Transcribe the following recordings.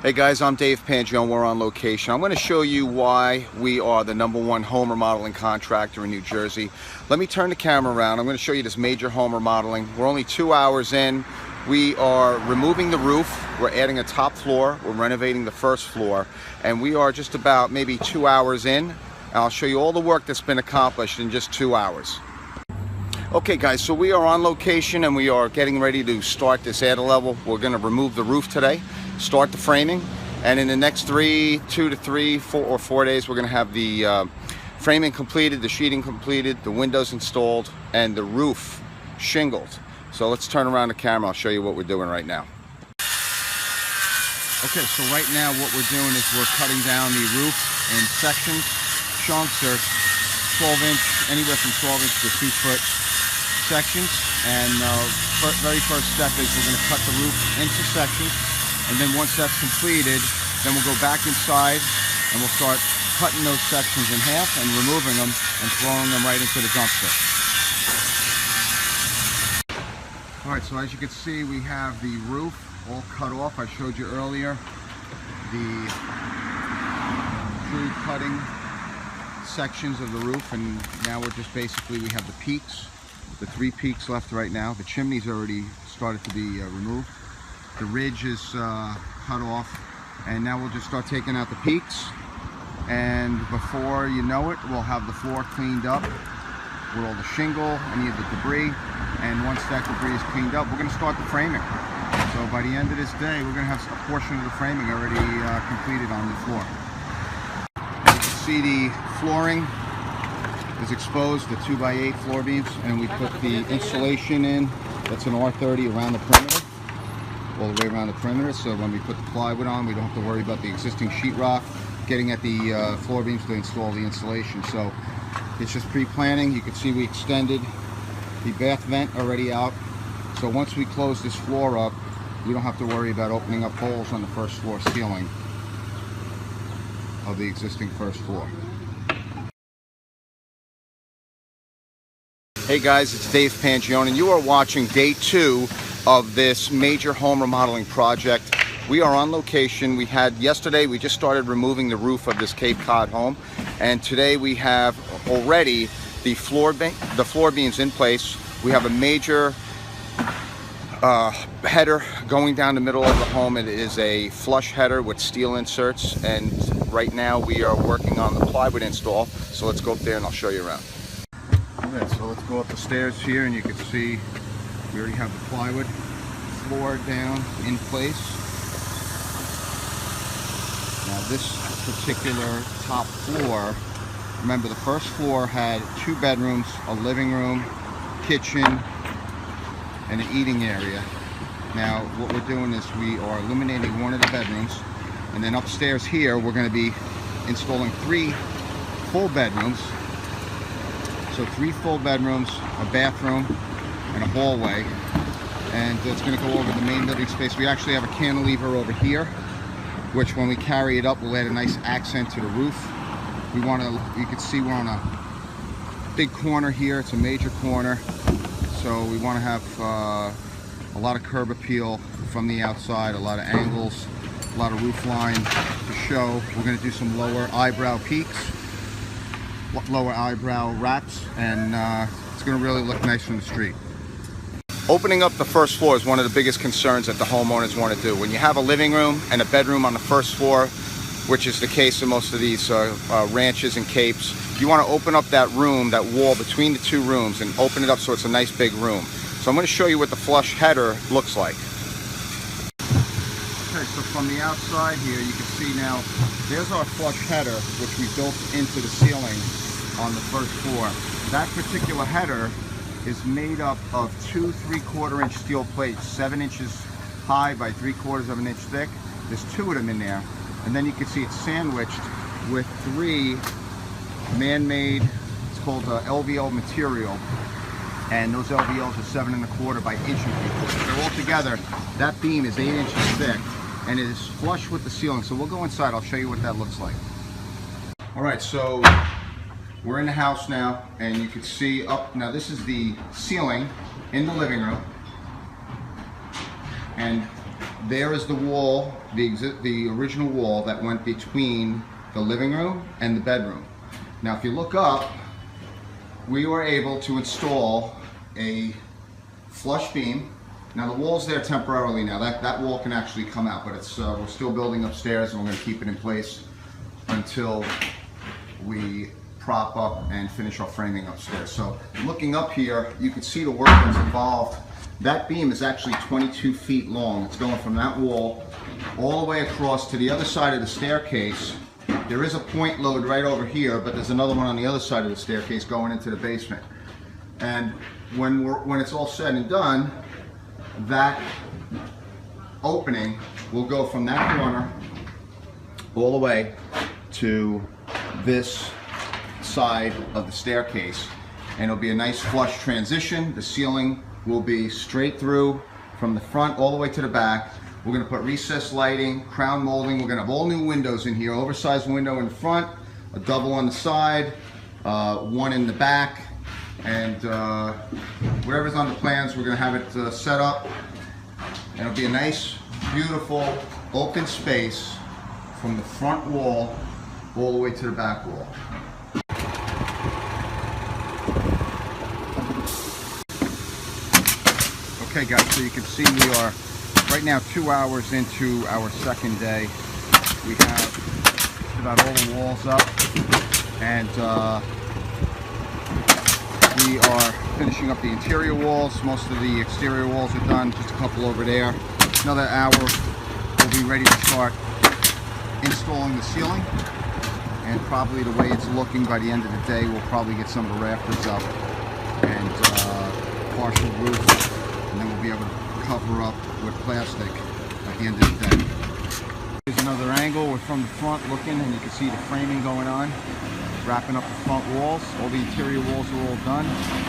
Hey guys, I'm Dave Pangione. We're on location. I'm going to show you why we are the #1 home remodeling contractor in New Jersey. Let me turn the camera around. I'm going to show you this major home remodeling. We're only 2 hours in. We are removing the roof. We're adding a top floor. We're renovating the first floor. And we are just about maybe 2 hours in. And I'll show you all the work that's been accomplished in just 2 hours. Okay guys, so we are on location and we are getting ready to start this add level. We're going to remove the roof today, start the framing, and in the next 2 to 3, 4 or 4 days we're going to have the framing completed, the sheeting completed, the windows installed, and the roof shingled. So let's turn around the camera. I'll show you what we're doing right now. Okay, so right now what we're doing is we're cutting down the roof in sections. Chunks are 12-inch, anywhere from 12-inch to 2-foot sections, and very first step is we're going to cut the roof into sections, and then once that's completed, then we'll go back inside and we'll start cutting those sections in half and removing them and throwing them right into the dumpster. Alright, so as you can see, we have the roof all cut off. I showed you earlier the crude cutting sections of the roof, and now we're just basically, we have the peaks. The 3 peaks left right now. The chimney's already started to be removed. The ridge is cut off, and now we'll just start taking out the peaks, and before you know it, we'll have the floor cleaned up with all the shingle, any of the debris, and once that debris is cleaned up, we're going to start the framing. So by the end of this day, we're going to have a portion of the framing already completed on the floor. As you can see, the flooring is exposed, the 2x8 floor beams, and we put the insulation in. That's an R30 around the perimeter, all the way around the perimeter, so when we put the plywood on, we don't have to worry about the existing sheetrock getting at the floor beams to install the insulation. So it's just pre-planning. You can see we extended the bath vent already out, so once we close this floor up, we don't have to worry about opening up holes on the first floor ceiling of the existing first floor. Hey guys, it's Dave Pangione, and you are watching day 2 of this major home remodeling project. We are on location. Yesterday we just started removing the roof of this Cape Cod home, and today we have already the floor beams in place. We have a major header going down the middle of the home. It is a flush header with steel inserts, and right now we are working on the plywood install. So let's go up there and I'll show you around. Okay, so let's go up the stairs here, and you can see we already have the plywood floor down in place. Now this particular top floor, remember the first floor had 2 bedrooms, a living room, kitchen, and an eating area. Now what we're doing is we are eliminating one of the bedrooms, and then upstairs here we're going to be installing 3 full bedrooms. So 3 full bedrooms, a bathroom, and a hallway, and it's going to go over the main living space. We actually have a cantilever over here, which when we carry it up will add a nice accent to the roof. You can see we're on a big corner here. It's a major corner, so we want to have a lot of curb appeal from the outside, a lot of angles, a lot of roof line to show. We're going to do some lower eyebrow peaks, lower eyebrow wraps, and it's going to really look nice from the street. Opening up the first floor is one of the biggest concerns that the homeowners want to do. When you have a living room and a bedroom on the first floor, which is the case in most of these ranches and capes, you want to open up that room, that wall between the 2 rooms, and open it up so it's a nice big room. So I'm going to show you what the flush header looks like. Okay, so from the outside here, you can see now, there's our flush header, which we built into the ceiling on the first floor. That particular header is made up of 2 3/4-inch steel plates, 7 inches high by 3/4 of an inch thick. There's 2 of them in there, and then you can see it's sandwiched with 3 man-made, it's called LVL material, and those LVLs are 7 1/4 by 1 1/4. So altogether, that beam is 8 inches thick, and it is flush with the ceiling. So we'll go inside, I'll show you what that looks like. Alright, so we're in the house now, and you can see up, now this is the ceiling in the living room, and there is the wall, the original wall that went between the living room and the bedroom. Now if you look up, we were able to install a flush beam. Now the wall's there temporarily now. That wall can actually come out, but it's we're still building upstairs and we're going to keep it in place until we prop up and finish our framing upstairs. So looking up here, you can see the work that's involved. That beam is actually 22 feet long. It's going from that wall all the way across to the other side of the staircase. There is a point load right over here, but there's another one on the other side of the staircase going into the basement. And when it's all said and done, that opening will go from that corner all the way to this side of the staircase, and it'll be a nice flush transition. The ceiling will be straight through from the front all the way to the back. We're going to put recessed lighting, crown molding. We're going to have all new windows in here, oversized window in front, a double on the side, one in the back, and whatever's on the plans, we're going to have it set up, and it'll be a nice, beautiful, open space from the front wall all the way to the back wall. Okay guys, so you can see we are right now 2 hours into our second day. We have about all the walls up, and we are finishing up the interior walls. Most of the exterior walls are done, just a couple over there. Another hour, we'll be ready to start installing the ceiling, and probably the way it's looking by the end of the day, we'll probably get some of the rafters up and partial roof. And then we'll be able to cover up with plastic at the end of the day. Here's another angle. We're from the front looking, and you can see the framing going on, wrapping up the front walls. All the interior walls are all done.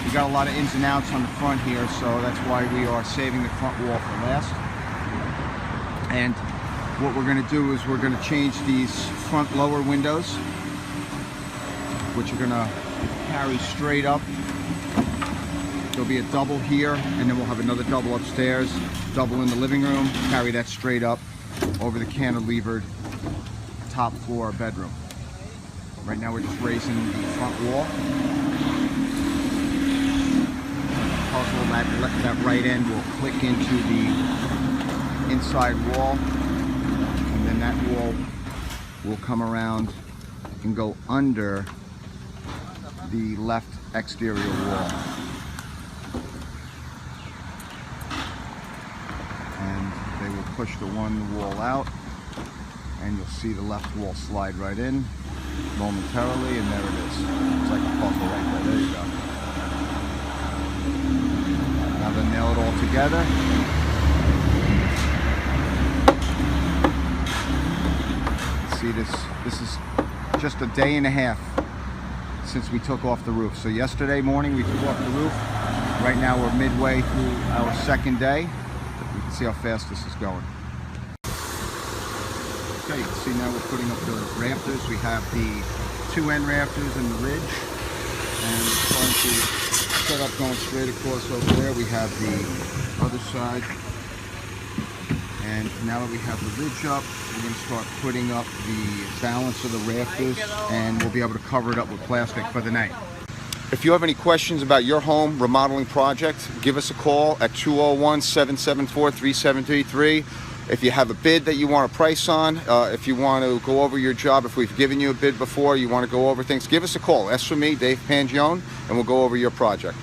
We got a lot of ins and outs on the front here, so that's why we are saving the front wall for last. And what we're going to do is we're going to change these front lower windows, which are going to carry straight up. There'll be a double here, and then we'll have another double upstairs, double in the living room, carry that straight up over the cantilevered top floor bedroom. Right now we're just raising the front wall. Puzzle that right end will click into the inside wall, and then that wall will come around and go under the left exterior wall. They will push the one wall out, and you'll see the left wall slide right in momentarily, and there it is. It's like a puzzle right there. There you go. Now to nail it all together. See this is just a day and a half since we took off the roof. So yesterday morning we took off the roof. Right now we're midway through our second day. You can see how fast this is going. Okay, you can see now we're putting up the rafters. We have the two end rafters and the ridge, and we're starting to set up going straight across over there. We have the other side, and now that we have the ridge up, we're going to start putting up the balance of the rafters, and we'll be able to cover it up with plastic for the night. If you have any questions about your home remodeling project, give us a call at 201-774-3733. If you have a bid that you want a price on, if you want to go over your job, if we've given you a bid before, you want to go over things, give us a call. Ask for me, Dave Pangione, and we'll go over your project.